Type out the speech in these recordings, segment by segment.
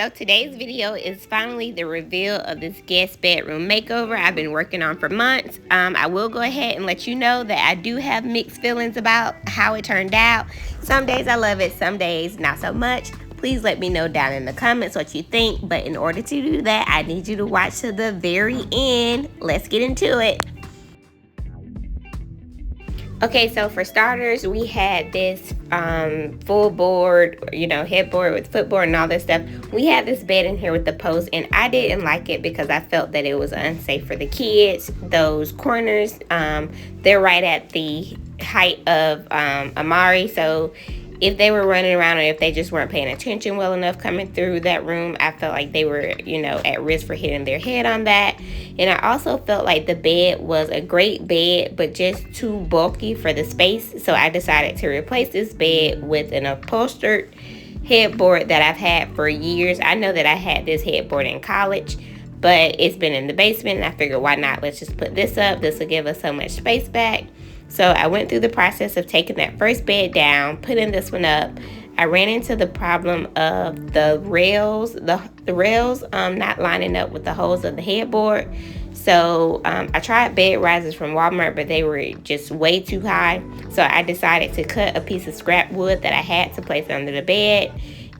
So today's video is finally the reveal of this guest bedroom makeover I've been working on for months. I will go ahead and let you know that I do have mixed feelings about how it turned out. Some days I love it, some days not so much. Please let me know down in the comments what you think. But in order to do that, I need you to watch to the very end. Let's get into it. Okay, so for starters, we had this full board, headboard with footboard and all this stuff. We had this bed in here with the post, and I didn't like it because I felt that it was unsafe for the kids. Those corners, they're right at the height of Amari, so if they were running around or if they just weren't paying attention well enough coming through that room, I felt like they were, at risk for hitting their head on that. And I also felt like the bed was a great bed, but just too bulky for the space. So I decided to replace this bed with an upholstered headboard that I've had for years. I know that I had this headboard in college, but it's been in the basement, and I figured, why not? Let's just put this up. This will give us so much space back. So I went through the process of taking that first bed down, putting this one up. I ran into the problem of the rails, the rails not lining up with the holes of the headboard. So I tried bed risers from Walmart, but they were just way too high. So I decided to cut a piece of scrap wood that I had to place under the bed.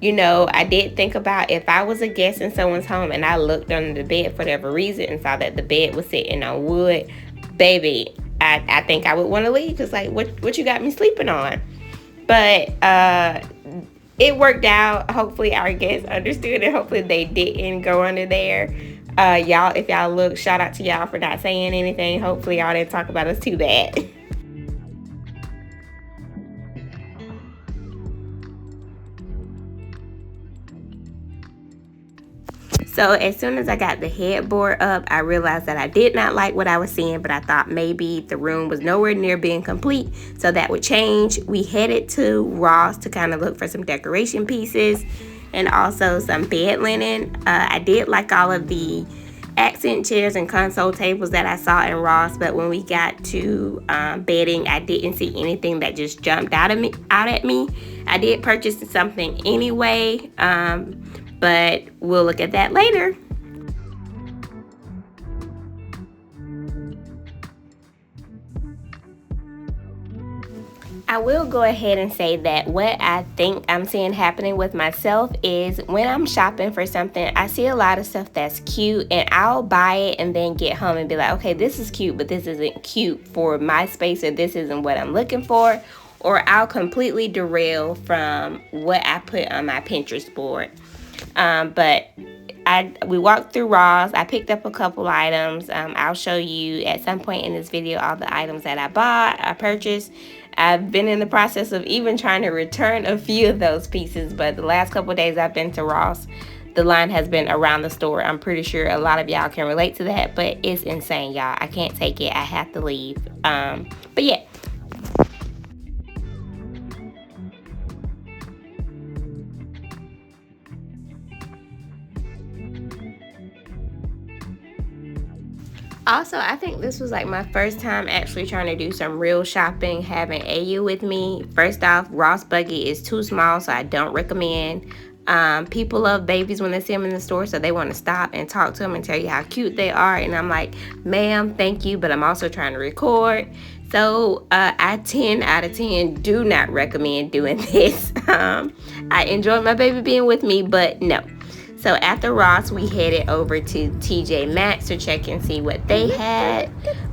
I did think about if I was a guest in someone's home and I looked under the bed for whatever reason and saw that the bed was sitting on wood, baby, I think I would want to leave, because like, what you got me sleeping on? But it worked out. Hopefully our guests understood it. Hopefully they didn't go under there. Y'all, if y'all look, shout out to y'all for not saying anything. Hopefully y'all didn't talk about us too bad. So as soon as I got the headboard up, I realized that I did not like what I was seeing, but I thought maybe the room was nowhere near being complete, so that would change. We headed to Ross to kind of look for some decoration pieces and also some bed linen. I did like all of the accent chairs and console tables that I saw in Ross, but when we got to bedding, I didn't see anything that just jumped out at me. I did purchase something anyway, but we'll look at that later. I will go ahead and say that what I think I'm seeing happening with myself is when I'm shopping for something, I see a lot of stuff that's cute and I'll buy it and then get home and be like, okay, this is cute, but this isn't cute for my space, or this isn't what I'm looking for. Or I'll completely derail from what I put on my Pinterest board. But we walked through Ross. I picked up a couple items. I'll show you at some point in this video all the items that I purchased. I've been in the process of even trying to return a few of those pieces, but the last couple of days I've been to Ross, the line has been around the store. I'm pretty sure a lot of y'all can relate to that, but it's insane, y'all. I can't take it. I have to leave. But yeah. Also, I think this was like my first time actually trying to do some real shopping, having AU with me. First off, Ross buggy is too small, so I don't recommend. People love babies when they see them in the store, so they want to stop and talk to them and tell you how cute they are. And I'm like, ma'am, thank you, but I'm also trying to record. So I 10 out of 10 do not recommend doing this. I enjoyed my baby being with me, but no. So after Ross, we headed over to TJ Maxx to check and see what they had.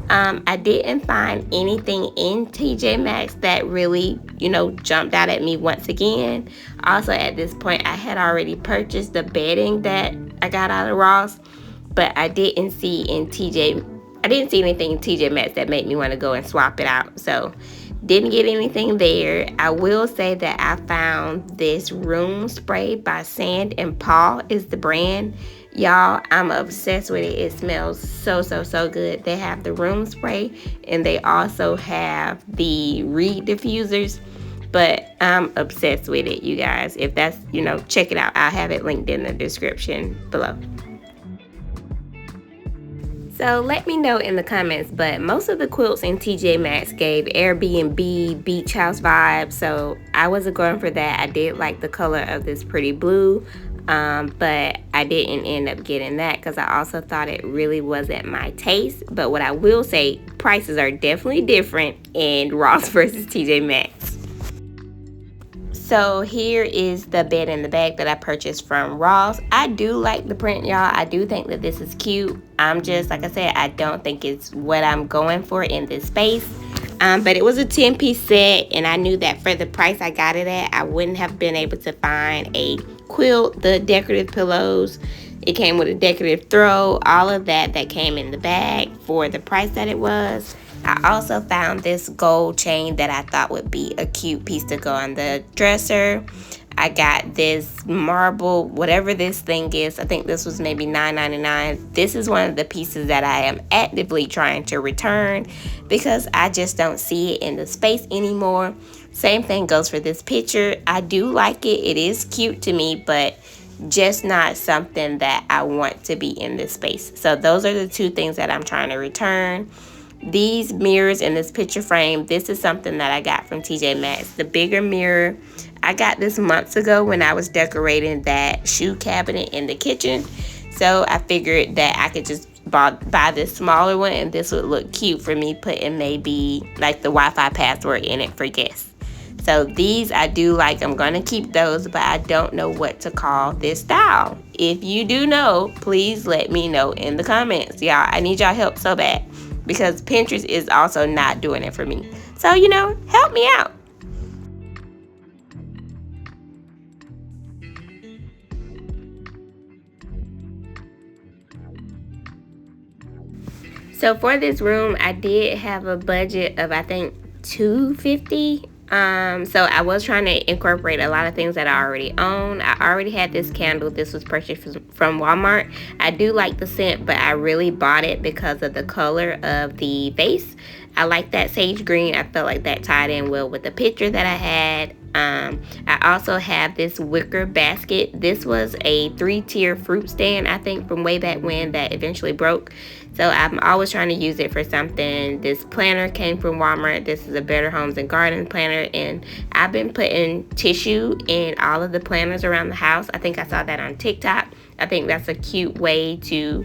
I didn't find anything in TJ Maxx that really, jumped out at me once again. Also, at this point, I had already purchased the bedding that I got out of Ross, but I didn't see anything in TJ Maxx that made me want to go and swap it out. So didn't get anything there. I will say that I found this room spray by Sand and Paw is the brand. Y'all, I'm obsessed with it. It smells so good. They have the room spray and they also have the reed diffusers, but I'm obsessed with it, you guys. If that's, check it out. I'll have it linked in the description below. So let me know in the comments, but most of the quilts in TJ Maxx gave Airbnb beach house vibes, so I wasn't going for that. I did like the color of this pretty blue. but I didn't end up getting that because I also thought it really wasn't my taste. But what I will say, prices are definitely different in Ross versus TJ Maxx. So here is the bed in the bag that I purchased from Ross. I do like the print, y'all. I do think that this is cute. I'm just, like I said, I don't think it's what I'm going for in this space. But it was a 10-piece set, and I knew that for the price I got it at, I wouldn't have been able to find a quilt, the decorative pillows. It came with a decorative throw, all of that came in the bag for the price that it was. I also found this gold chain that I thought would be a cute piece to go on the dresser. I got this marble, whatever this thing is. I think this was maybe $9.99. This is one of the pieces that I am actively trying to return because I just don't see it in the space anymore. Same thing goes for this picture. I do like it. It is cute to me, but just not something that I want to be in this space. So those are the two things that I'm trying to return. These mirrors in this picture frame, this is something that I got from TJ Maxx. The bigger mirror, I got this months ago when I was decorating that shoe cabinet in the kitchen. So I figured that I could just buy this smaller one, and this would look cute for me putting maybe like the Wi-Fi password in it for guests. So these I do like. I'm going to keep those, but I don't know what to call this style. If you do know, please let me know in the comments. Y'all, I need y'all help so bad because Pinterest is also not doing it for me. So, you know, help me out. So for this room, I did have a budget of, I think, $250. So I was trying to incorporate a lot of things that I already own. I already had this candle. This was purchased from Walmart. I do like the scent, but I really bought it because of the color of the vase. I like that sage green. I felt like that tied in well with the picture that I had. I also have this wicker basket. This was a 3-tier fruit stand, I think, from way back when that eventually broke. So I'm always trying to use it for something. This planner came from Walmart. This is a Better Homes and Garden planner, and I've been putting tissue in all of the planners around the house. I think I saw that on TikTok. I think that's a cute way to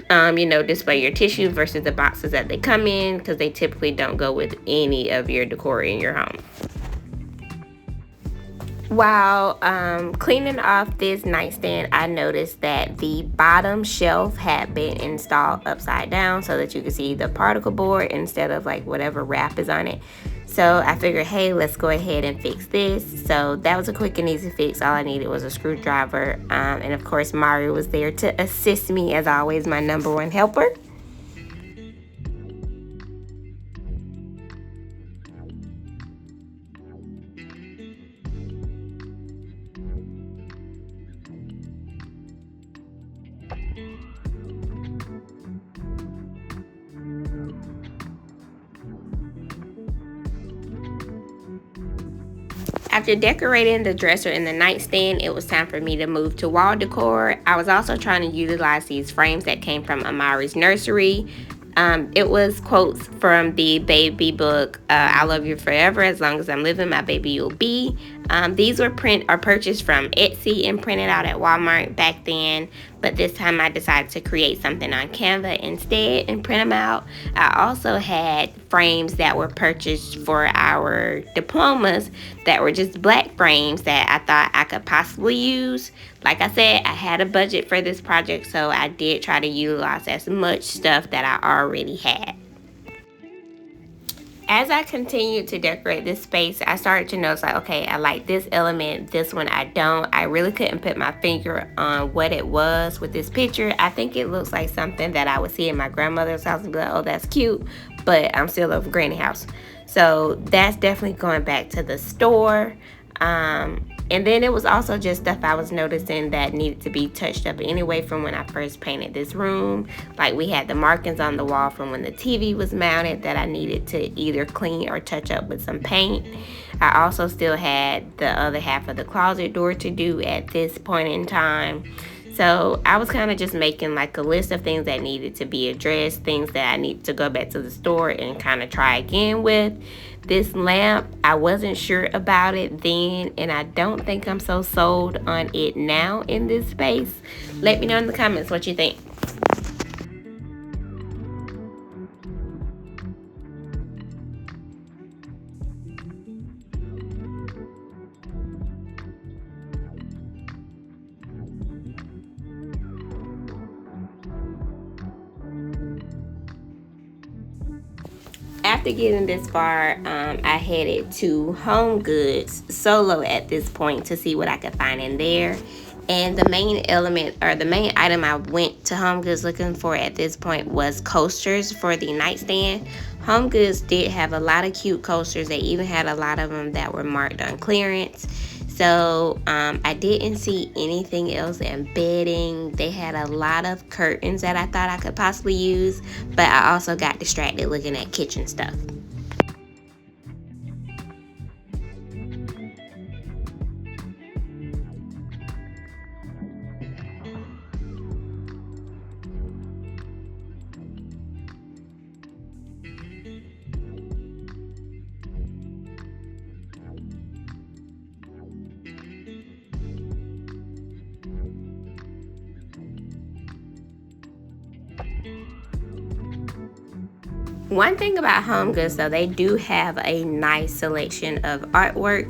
you know, display your tissue versus the boxes that they come in, because they typically don't go with any of your decor in your home. While cleaning off this nightstand, I noticed that the bottom shelf had been installed upside down so that you could see the particle board instead of like whatever wrap is on it. So I figured, hey, let's go ahead and fix this. So that was a quick and easy fix. All I needed was a screwdriver. And of course, Mario was there to assist me, as always, my #1 helper. After decorating the dresser and the nightstand, it was time for me to move to wall decor. I was also trying to utilize these frames that came from Amari's nursery. It was quotes from the baby book, I Love You Forever, As Long As I'm Living, My Baby You'll Be. These were purchased from Etsy and printed out at Walmart back then, but this time I decided to create something on Canva instead and print them out. I also had frames that were purchased for our diplomas that were just black frames that I thought I could possibly use. Like I said, I had a budget for this project, so I did try to utilize as much stuff that I already had. As I continued to decorate this space, I started to notice, like, okay, I like this element, this one I don't. I really couldn't put my finger on what it was with this picture. I think it looks like something that I would see in my grandmother's house and be like, oh, that's cute, but I'm still a granny house. So that's definitely going back to the store. And then it was also just stuff I was noticing that needed to be touched up anyway from when I first painted this room. Like we had the markings on the wall from when the TV was mounted that I needed to either clean or touch up with some paint. I also still had the other half of the closet door to do at this point in time. So I was kind of just making like a list of things that needed to be addressed, things that I need to go back to the store and kind of try again with. This lamp, I wasn't sure about it then, and I don't think I'm so sold on it now in this space. Let me know in the comments what you think. After getting this far, I headed to HomeGoods solo at this point to see what I could find in there. And the main element, or the main item I went to HomeGoods looking for at this point was coasters for the nightstand. HomeGoods did have a lot of cute coasters. They even had a lot of them that were marked on clearance. So I didn't see anything else in bedding. They had a lot of curtains that I thought I could possibly use, but I also got distracted looking at kitchen stuff. One thing about HomeGoods, though, they do have a nice selection of artwork.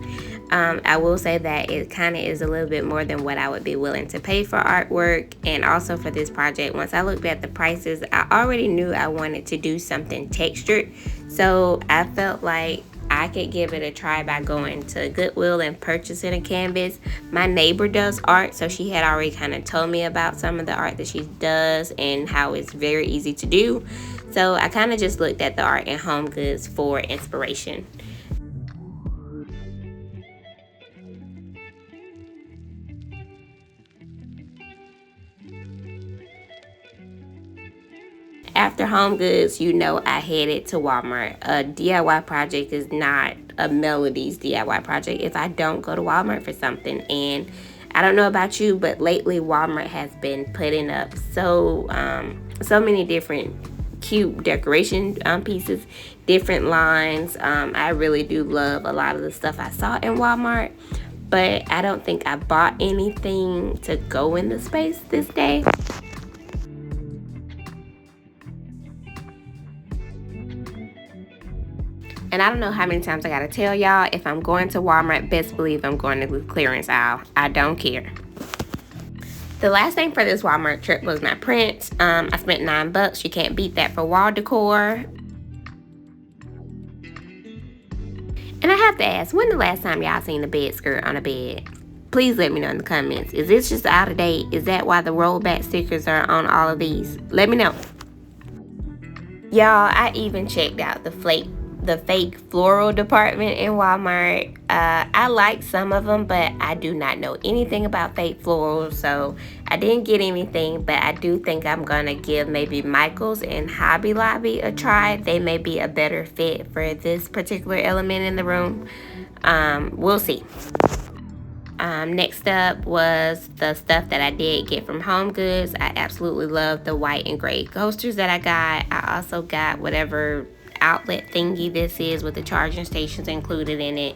I will say that it kind of is a little bit more than what I would be willing to pay for artwork. And also for this project, once I looked at the prices, I already knew I wanted to do something textured. So I felt like I could give it a try by going to Goodwill and purchasing a canvas. My neighbor does art, so she had already kind of told me about some of the art that she does and how it's very easy to do. So I kind of just looked at the art in HomeGoods for inspiration. After HomeGoods, you know, I headed to Walmart. A DIY project is not a Melody's DIY project if I don't go to Walmart for something. And I don't know about you, but lately Walmart has been putting up so many different cute decoration pieces, different lines. I really do love a lot of the stuff I saw in Walmart, but I don't think I bought anything to go in the space this day. And I don't know how many times I gotta tell y'all, if I'm going to Walmart, best believe I'm going to the clearance aisle. I don't care. The last thing for this Walmart trip was my prints. I spent $9. You can't beat that for wall decor. And I have to ask, when the last time y'all seen a bed skirt on a bed? Please let me know in the comments. Is this just out of date? Is that why the rollback stickers are on all of these? Let me know. Y'all, I even checked out the fake floral department in Walmart. I like some of them, but I do not know anything about fake florals, so I didn't get anything. But I do think I'm gonna give maybe Michael's and Hobby Lobby a try. They may be a better fit for this particular element in the room. We'll see. Next up was the stuff that I did get from HomeGoods. I absolutely love the white and gray coasters that I got. I also got whatever outlet thingy this is with the charging stations included in it.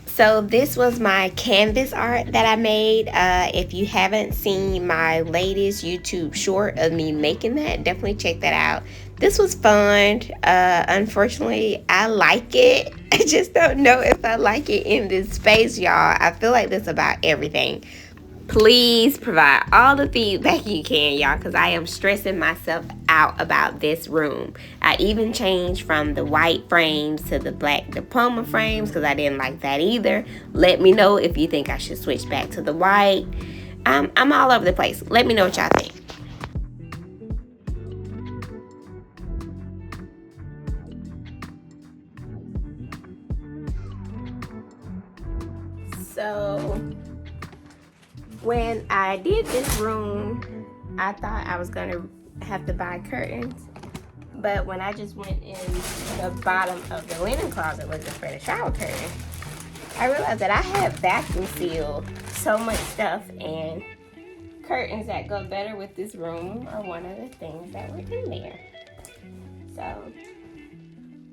So this was my canvas art that I made. If you haven't seen my latest YouTube short of me making that, definitely check that out. This was fun. Unfortunately, I like it. I just don't know if I like it in this space, y'all. I feel like this about everything. Please provide all the feedback you can, y'all, because I am stressing myself out about this room. I even changed from the white frames to the black diploma frames because I didn't like that either. Let me know if you think I should switch back to the white. I'm all over the place. Let me know what y'all think. So when I did this room, I thought I was gonna have to buy curtains, but when I just went in the bottom of the linen closet looking for the shower curtain, I realized that I have vacuum sealed so much stuff, and curtains that go better with this room are one of the things that were in there. So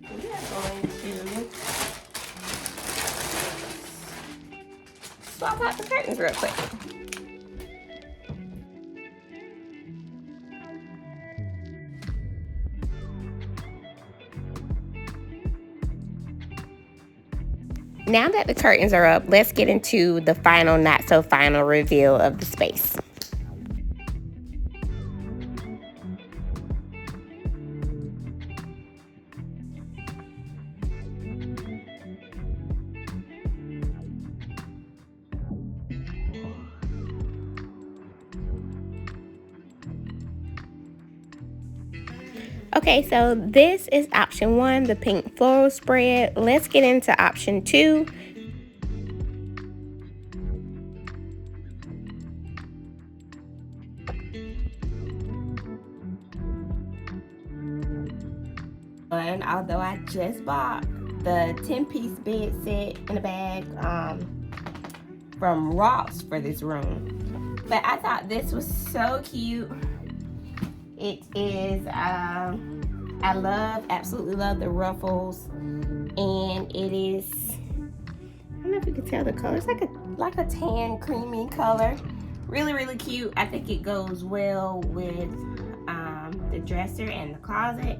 we are going to swap out the curtains real quick. Now that the curtains are up, let's get into the final, not so final reveal of the space. Okay, so this is option 1, the pink floral spread. Let's get into option 2. And although I just bought the 10-piece bed set in a bag from Ross for this room, but I thought this was so cute. It is, I absolutely love the ruffles, and it is, I don't know if you can tell the color. It's like a tan, creamy color. Really, really cute. I think it goes well with the dresser and the closet.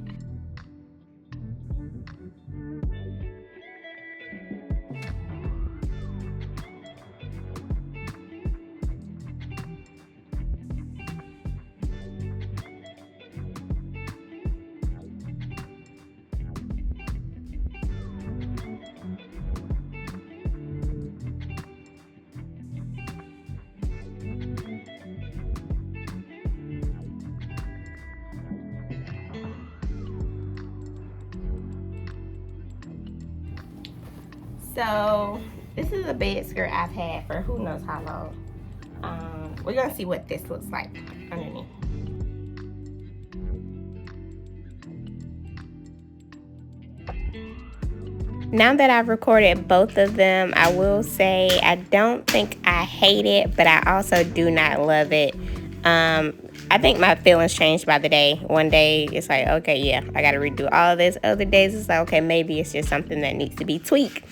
So this is a bed skirt I've had for who knows how long. We're gonna see what this looks like underneath. Now that I've recorded both of them, I will say I don't think I hate it, but I also do not love it. I think my feelings changed by the day. One day it's like, okay, yeah, I gotta redo all of this. Other days it's like, okay, maybe it's just something that needs to be tweaked.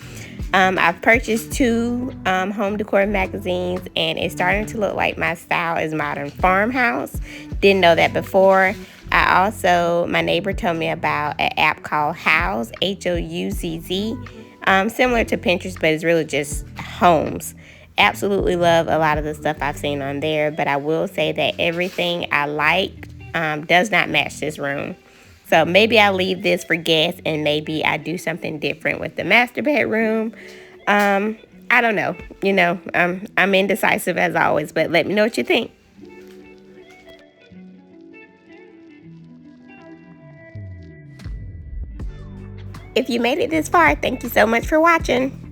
I've purchased 2 home decor magazines, and it's starting to look like my style is modern farmhouse. Didn't know that before. I also, my neighbor told me about an app called Houzz, H-O-U-Z-Z, similar to Pinterest, but it's really just homes. Absolutely love a lot of the stuff I've seen on there, but I will say that everything I like does not match this room. So maybe I leave this for guests, and maybe I do something different with the master bedroom. I don't know. You know, I'm indecisive as always, but let me know what you think. If you made it this far, thank you so much for watching.